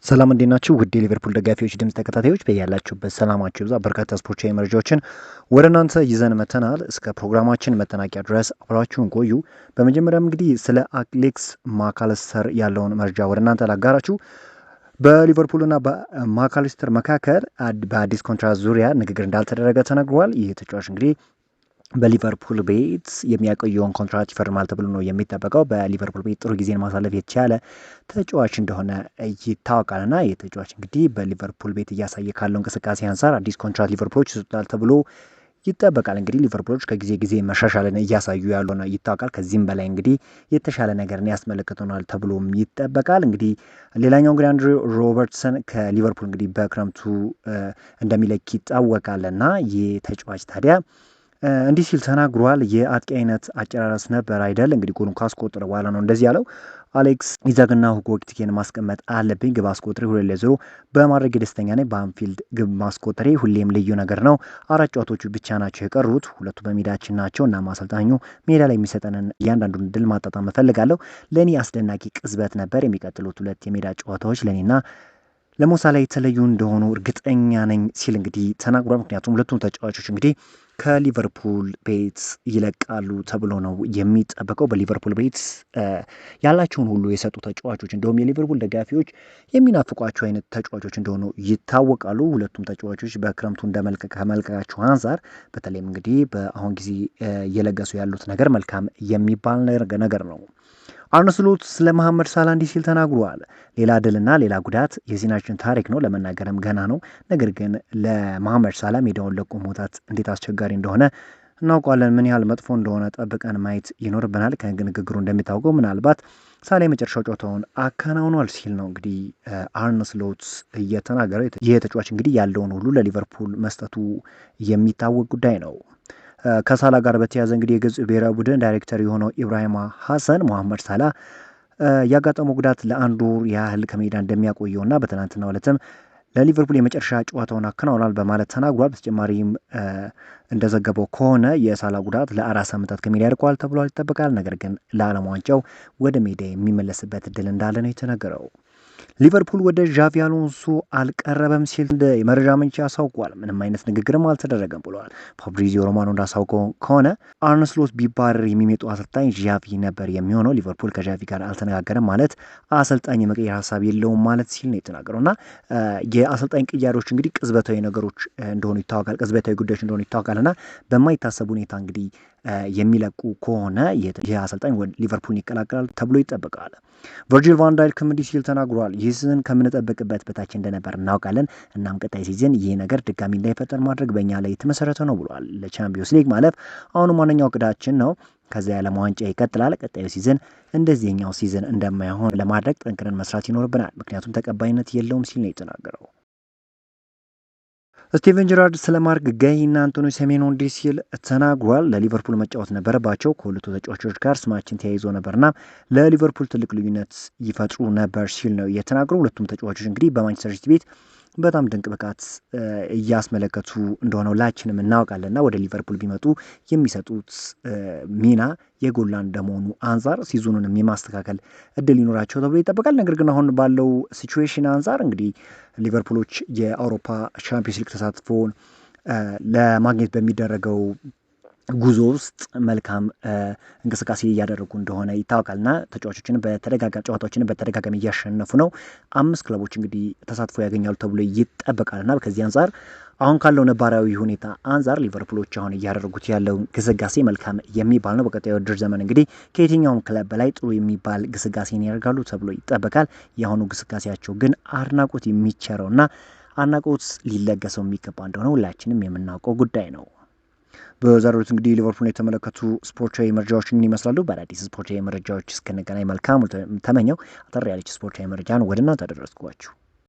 ሰላም እንዴት ናችሁ? ውድ የሊቨርፑል ደጋፊዎች ድምፅ ተከታታዮች በያላችሁበት ሰላማችሁ ይብዛ። በርካታ ስፖርታዊ መረጃዎችን ወደ እናንተ ይዘን መተናል። እስከ ፕሮግራማችን መጠናቂያ ድረስ አብራችሁን ቆዩ። በመጀመሪያም እንግዲህ ስለ አሌክስ ማካለስተር ያለውን መረጃ ወደ እናንተ ላጋራችሁ። በሊቨርፑልና በማካለስተር መካከል በአዲስ ኮንትራት ዙሪያ ንግግር እንዳልተደረገ ተነግሯል። ይህ ተጫዋች እንግዲህ በሊቨርፑል ቤት የሚያቆየውን ኮንትራት ይፈርማል ተብሎ ነው የሚጠበቀው። በሊቨርፑል ቤት ጥሩ ጊዜን ማሳለፍ የተቻለ ተጫዋች እንደሆነ ይታወቃልና ይህ ተጫዋች እንግዲህ በሊቨርፑል ቤት እያሳየ ካለው እንቅስቃሴ አንጻር አዲስ ኮንትራት ሊቨርፑሎች ይሰጡታል ተብሎ ይጠበቃል። እንግዲህ ሊቨርፑሎች ከጊዜ ጊዜ መሻሻልን እያሳዩ ያለሆነ ይታወቃል። ከዚህም በላይ እንግዲህ የተሻለ ነገርን ያስመለክተናል ተብሎም ይጠበቃል። እንግዲህ ሌላኛው እንግዲህ አንድሬ ሮበርትሰን ከሊቨርፑል እንግዲህ በክረምቱ እንደሚለቅ ይታወቃልና ይህ ተጫዋች ታዲያ እንዲህ ሲል ተናግሯል። የአጥቂ አይነት አጨራረስ ነበር አይደል? እንግዲህ ጎሉን ካስቆጠረ በኋላ ነው እንደዚህ ያለው። አሌክስ ኢዛክና ሁጎ ኤኪቲኬን ማስቀመጥ አለብኝ። ግብ አስቆጥሬ 2-0 በማድረግ ደስተኛ ነኝ። በአንፊልድ ግብ ማስቆጠሬ ሁሌም ልዩ ነገር ነው። 4 ጨዋታዎቹ ብቻ ናቸው የቀሩት፣ 2 በሜዳችን ናቸው እና አሰልጣኙ ሜዳ ላይ የሚሰጠንን እያንዳንዱን ድል ማጣጣም እፈልጋለሁ። ለእኔ አስደናቂ ቅጽበት ነበር። የሚቀጥሉት 2 የሜዳ ጨዋታዎች ለእኔና ለሞሳ ላይ የተለዩ እንደሆኑ እርግጠኛ ነኝ ሲል እንግዲህ ተናግሯል። ምክንያቱም ሁለቱም ተጫዋቾች እንግዲህ ከሊቨርፑል ቤት ይለቃሉ ተብሎ ነው የሚጠበቀው። በሊቨርፑል ቤት ያላቸውን ሁሉ የሰጡ ተጫዋቾች እንደውም የሊቨርፑል ደጋፊዎች የሚናፍቋቸው አይነት ተጫዋቾች እንደሆኑ ይታወቃሉ። ሁለቱም ተጫዋቾች በክረምቱ ከመልቀቃቸው አንጻር በተለይም እንግዲህ በአሁን ጊዜ እየለገሱ ያሉት ነገር መልካም የሚባል ነገር ነው። አርነ ስሎት ስለ መሐመድ ሳላ እንዲህ ሲል ተናግሯል። ሌላ ድልና ሌላ ጉዳት የዜናችን ታሪክ ነው፣ ለመናገርም ገና ነው። ነገር ግን ለመሐመድ ሳላ ሜዳውን ለቆ መውጣት እንዴት አስቸጋሪ እንደሆነ እናውቋለን። ምን ያህል መጥፎ እንደሆነ ጠብቀን ማየት ይኖርብናል። ከንግግሩ እንደሚታወቀው ምናልባት ሳላ የመጨረሻው ጨዋታውን አከናውኗል ሲል ነው እንግዲህ አርነ ስሎት እየተናገረው። ይህ ተጫዋች እንግዲህ ያለውን ሁሉ ለሊቨርፑል መስጠቱ የሚታወቅ ጉዳይ ነው። ከሳላ ጋር በተያያዘ እንግዲህ የግብጽ ብሔራዊ ቡድን ዳይሬክተር የሆነው ኢብራሂማ ሐሰን መሐመድ ሳላ ያጋጠመው ጉዳት ለአንድ ወር ያህል ከሜዳ እንደሚያቆየውና በትናንትናው ዕለትም ለሊቨርፑል የመጨረሻ ጨዋታውን አከናውናል በማለት ተናግሯል። በተጨማሪም እንደዘገበው ከሆነ የሳላ ጉዳት ለ4 ሳምንታት ከሜዳ ያርቀዋል ተብሎ ይጠበቃል። ነገር ግን ለዓለም ዋንጫው ወደ ሜዳ የሚመለስበት እድል እንዳለ ነው የተነገረው። ሊቨርፑል ወደ ዣቪ አሎንሶ አልቀረበም ሲል የመረጃ ምንጭ ያሳውቋል። ምንም አይነት ንግግርም አልተደረገም ብለዋል። ፋብሪዚዮ ሮማኖ እንዳሳውቀው ከሆነ አርነ ስሎት ቢባረር የሚመጡ አሰልጣኝ ዣቪ ነበር የሚሆነው። ሊቨርፑል ከዣቪ ጋር አልተነጋገረም ማለት አሰልጣኝ የመቀየር ሀሳብ የለውም ማለት ሲል ነው የተናገረው። እና የአሰልጣኝ ቅያሬዎች እንግዲህ ቅጽበታዊ ነገሮች እንደሆኑ ይታወቃል፣ ቅጽበታዊ ጉዳዮች እንደሆኑ ይታወቃል። እና በማይታሰብ ሁኔታ እንግዲህ የሚለቁ ከሆነ ይህ አሰልጣኝ ሊቨርፑልን ይቀላቀላል ተብሎ ይጠበቃል። ቨርጂል ቫን ዳይክም እንዲህ ሲል ተናግሯል። ይህ ሲዝን ከምንጠብቅበት በታች እንደነበር እናውቃለን። እናም ቀጣይ ሲዝን ይህ ነገር ድጋሚ እንዳይፈጠር ማድረግ በእኛ ላይ የተመሰረተ ነው ብሏል። ለቻምፒዮንስ ሊግ ማለፍ አሁንም ዋነኛው እቅዳችን ነው። ከዚያ የዓለም ዋንጫ ይቀጥላል። ቀጣዩ ሲዝን እንደዚህኛው ሲዝን እንደማይሆን ለማድረግ ጠንክረን መስራት ይኖርብናል፣ ምክንያቱም ተቀባይነት የለውም ሲል ነው የተናገረው። ስቲቨን ጀራርድ ስለ ማርክ ጋይ እና አንቶኒ ሴሜኖ እንዲህ ሲል ተናግሯል። ለሊቨርፑል መጫወት ነበረባቸው። ከሁለቱ ተጫዋቾች ጋር ስማችን ተያይዞ ነበርና ለሊቨርፑል ትልቅ ልዩነት ይፈጥሩ ነበር ሲል ነው የተናገረው። ሁለቱም ተጫዋቾች እንግዲህ በማንቸስተር ሲቲ ቤት በጣም ድንቅ ብቃት እያስመለከቱ እንደሆነ ሁላችንም እናውቃለንና ወደ ሊቨርፑል ቢመጡ የሚሰጡት ሚና የጎላ እንደመሆኑ አንጻር ሲዙኑንም የማስተካከል እድል ይኖራቸው ተብሎ ይጠበቃል። ነገር ግን አሁን ባለው ሲቹዌሽን አንጻር እንግዲህ ሊቨርፑሎች የአውሮፓ ቻምፒዮንስ ሊግ ተሳትፎን ለማግኘት በሚደረገው ጉዞ ውስጥ መልካም እንቅስቃሴ እያደረጉ እንደሆነ ይታወቃልና ተጫዋቾችን ጨዋታዎችን በተደጋጋሚ እያሸነፉ ነው። 5 ክለቦች እንግዲህ ተሳትፎ ያገኛሉ ተብሎ ይጠበቃልና ከዚህ አንጻር አሁን ካለው ነባራዊ ሁኔታ አንጻር ሊቨርፑሎች አሁን እያደረጉት ያለው ግስጋሴ መልካም የሚባል ነው። በቀጣዩ ውድድር ዘመን እንግዲህ ከየትኛውም ክለብ በላይ ጥሩ የሚባል ግስጋሴን ያደርጋሉ ተብሎ ይጠበቃል። የአሁኑ ግስጋሴያቸው ግን አድናቆት የሚቸረውና አድናቆት ሊለገሰው የሚገባ እንደሆነ ሁላችንም የምናውቀው ጉዳይ ነው። በዛሬው ዕለት እንግዲህ ሊቨርፑልን የተመለከቱ ስፖርታዊ መረጃዎችን ይመስላሉ። በአዳዲስ ስፖርታዊ መረጃዎች እስክንገናኝ መልካም ተመኘው። አጠር ያለች ስፖርታዊ መረጃን ወደ እናንተ አደረስኳችሁ።